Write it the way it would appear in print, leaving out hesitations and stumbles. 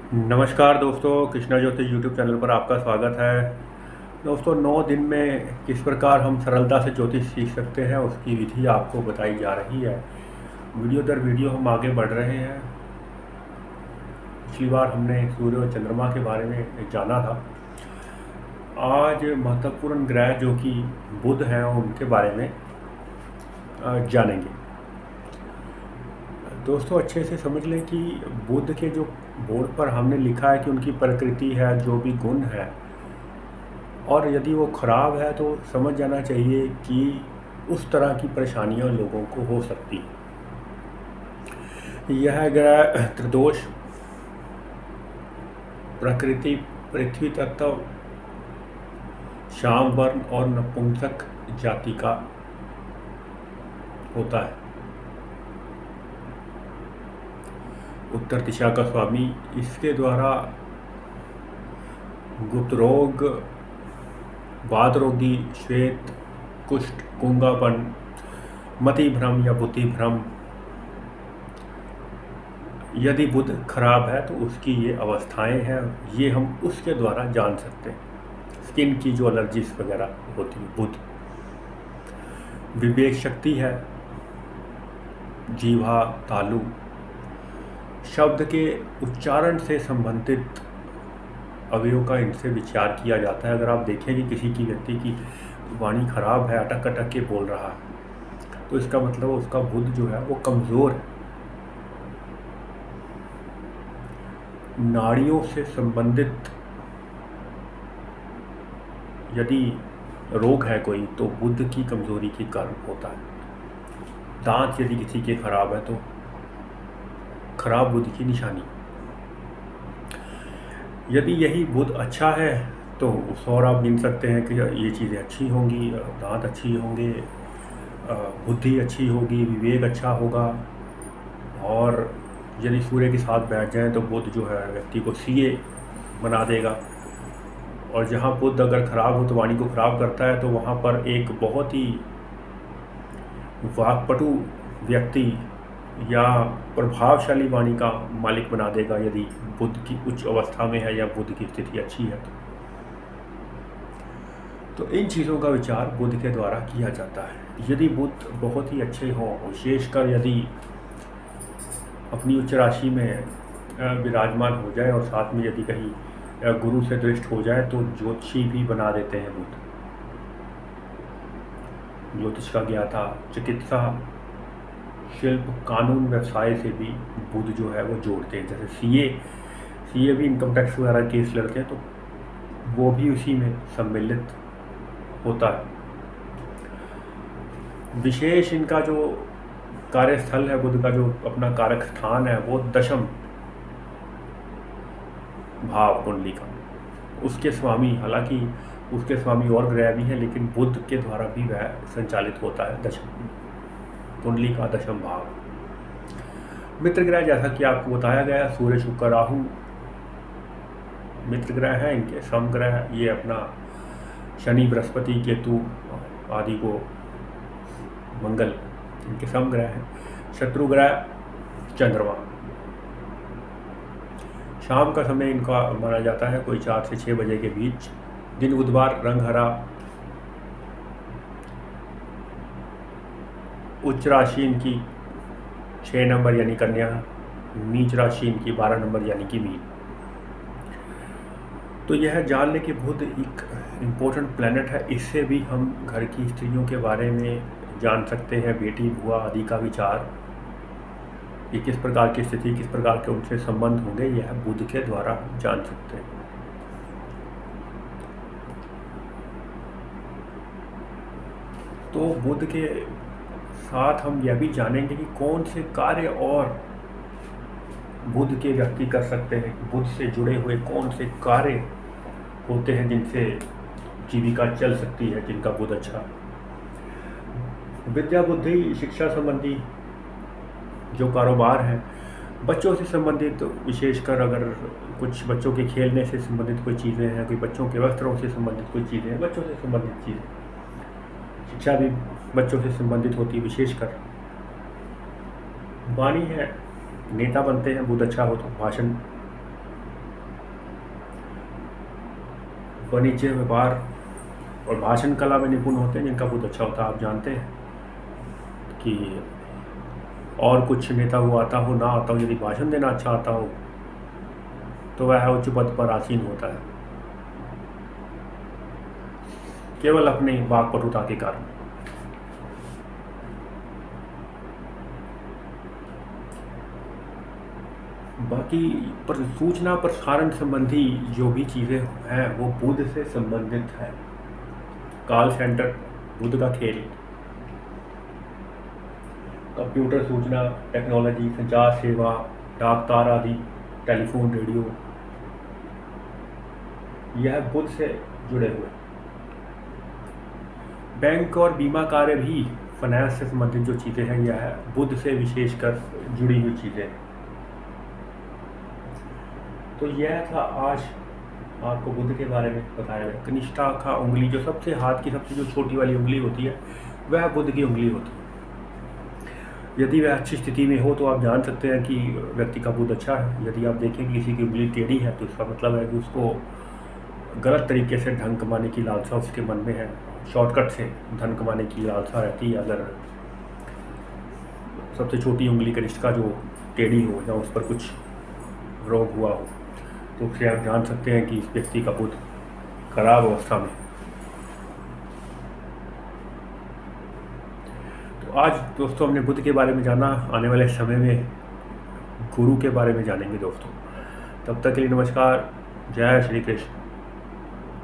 नमस्कार दोस्तों, कृष्णा ज्योति YouTube channel पर आपका स्वागत है। दोस्तों, 9 दिन में किस प्रकार हम सरलता से ज्योतिष सीख सकते हैं उसकी विधि आपको बताई जा रही है। वीडियो दर वीडियो हम आगे बढ़ रहे हैं। पिछली बार हमने सूर्य और चंद्रमा के बारे में जाना था। आज महत्वपूर्ण ग्रह जो कि बुध हैं उनके बारे में जानेंगे। दोस्तों, अच्छे से समझ लें कि बुध के जो बोर्ड पर हमने लिखा है कि उनकी प्रकृति है, जो भी गुण है, और यदि वो खराब है तो समझ जाना चाहिए कि उस तरह की परेशानियां लोगों को हो सकती है। यह ग्रह त्रिदोष, प्रकृति, पृथ्वी तत्व, श्याम वर्ण और नपुंसक जाति का होता है। उत्तर दिशा का स्वामी। इसके द्वारा गुप्त रोग, वात रोगी, श्वेत, कुष्ठ, गूंगापन, मति भ्रम या बुद्धि भ्रम, यदि बुध खराब है तो उसकी ये अवस्थाएं हैं। ये हम उसके द्वारा जान सकते हैं। स्किन की जो एलर्जीज वगैरह होती है। बुध विवेक शक्ति है, जीवा, तालु, शब्द के उच्चारण से संबंधित अवयवों का इनसे विचार किया जाता है। अगर आप देखें कि किसी की व्यक्ति की वाणी खराब है, अटक अटक के बोल रहा है, तो इसका मतलब उसका बुध जो है वो कमज़ोर है। नाड़ियों से संबंधित यदि रोग है कोई तो बुध की कमज़ोरी के कारण होता है। दांत यदि किसी के खराब है तो खराब बुध की निशानी। यदि यही बुध अच्छा है तो उस और आप गिन सकते हैं कि ये चीज़ें अच्छी होंगी, दांत अच्छी होंगे, बुद्धि अच्छी होगी, विवेक अच्छा होगा। और यदि सूर्य के साथ बैठ जाएं तो बुध जो है व्यक्ति को सीए बना देगा। और जहाँ बुध अगर खराब हो तो वाणी को खराब करता है, तो वहाँ पर एक बहुत ही वाक्पटु व्यक्ति या प्रभावशाली वाणी का मालिक बना देगा, यदि बुध की उच्च अवस्था में है या बुध की स्थिति अच्छी है तो इन चीज़ों का विचार बुध के द्वारा किया जाता है। यदि बुध बहुत ही अच्छे हों, विशेषकर यदि अपनी उच्च राशि में विराजमान हो जाए और साथ में यदि कहीं गुरु से दृष्ट हो जाए तो ज्योतिषी भी बना देते हैं बुध। ज्योतिष का ज्ञाता, चिकित्सा, शिल्प, कानून, व्यवसाय से भी बुध जो है वो जोड़ते हैं। जैसे सीए भी इनकम टैक्स वगैरह केस लड़ते हैं तो वो भी उसी में सम्मिलित होता है। विशेष इनका जो कार्यस्थल है, बुध का जो अपना कारक स्थान है वो दशम भाव कुंडली का, उसके स्वामी, हालांकि उसके स्वामी और ग्रह भी हैं लेकिन बुध के द्वारा भी वह संचालित होता है। दशम कुंडली का दशम भाव। मित्र ग्रह, जैसा कि आपको बताया गया, सूर्य, शुक्र, राहु मित्र ग्रह हैं। इनके समग्रह ये अपना शनि, बृहस्पति, केतु आदि को, मंगल, इनके समग्रह हैं। शत्रु ग्रह चंद्रमा। शाम का समय इनका माना जाता है कोई 4 से 6 बजे के बीच। दिन बुधवार, रंग हरा। उच्च राशि इनकी 6 नंबर यानी कन्या, नीच राशि इनकी 12 नंबर यानी कि मीन। तो यह जान लें कि बुध एक इम्पोर्टेंट प्लैनेट है। इससे भी हम घर की स्त्रियों के बारे में जान सकते हैं, बेटी, बुआ आदि का विचार, कि किस प्रकार की स्थिति, किस प्रकार के उनसे संबंध होंगे, यह बुध के द्वारा जान सकते हैं। तो बुध के साथ हम यह भी जानेंगे कि कौन से कार्य और बुध के व्यक्ति कर सकते हैं। बुध से जुड़े हुए कौन से कार्य होते हैं जिनसे जीविका चल सकती है, जिनका बुध अच्छा। विद्या, बुद्धि, शिक्षा संबंधी जो कारोबार है, बच्चों से संबंधित, विशेषकर अगर कुछ बच्चों के खेलने से संबंधित कोई चीज़ें हैं, कोई बच्चों के वस्त्रों से संबंधित कोई चीज़ें हैं, बच्चों से संबंधित चीज़ें। शिक्षा भी बच्चों से संबंधित होती है। विशेषकर वाणी है, नेता बनते हैं, बुध अच्छा हो तो भाषण वाणिज्य व्यापार और भाषण कला में निपुण होते हैं, जिनका बुध अच्छा होता है। आप जानते हैं कि और कुछ नेता को आता हो ना आता हो, यदि भाषण देना अच्छा आता हो तो वह उच्च पद पर आसीन होता है, केवल अपनी वाक्पटुता के कारण। बाकी पर सूचना प्रसारण संबंधी जो भी चीज़ें हैं वो बुध से संबंधित है। कॉल सेंटर बुध का खेल, कंप्यूटर सूचना टेक्नोलॉजी, संचार सेवा, डाक तार आदि, टेलीफोन, रेडियो, यह बुध से जुड़े हुए। बैंक और बीमा कार्य भी, फाइनेंस से संबंधित जो चीज़ें हैं यह बुध से विशेषकर जुड़ी हुई चीज़ें। तो यह था आज आपको बुध के बारे में बताया गया। कनिष्ठा का उंगली, जो सबसे हाथ की सबसे जो छोटी वाली उंगली होती है वह बुध की उंगली होती है। यदि वह अच्छी स्थिति में हो तो आप जान सकते हैं कि व्यक्ति का बुध अच्छा है। यदि आप देखें कि किसी की उंगली टेढ़ी है तो इसका मतलब है कि उसको गलत तरीके से धन कमाने की लालसा उसके मन में है, शॉर्टकट से धन कमाने की लालसा रहती है। अगर सबसे छोटी उंगली कनिष्ठा जो टेढ़ी हो या उस पर कुछ रोग हुआ हो तो उससे आप जान सकते हैं कि इस व्यक्ति का बुध खराब अवस्था में। तो आज दोस्तों हमने बुध के बारे में जाना। आने वाले समय में गुरु के बारे में जानेंगे दोस्तों। तब तक के लिए नमस्कार। जय श्री कृष्ण।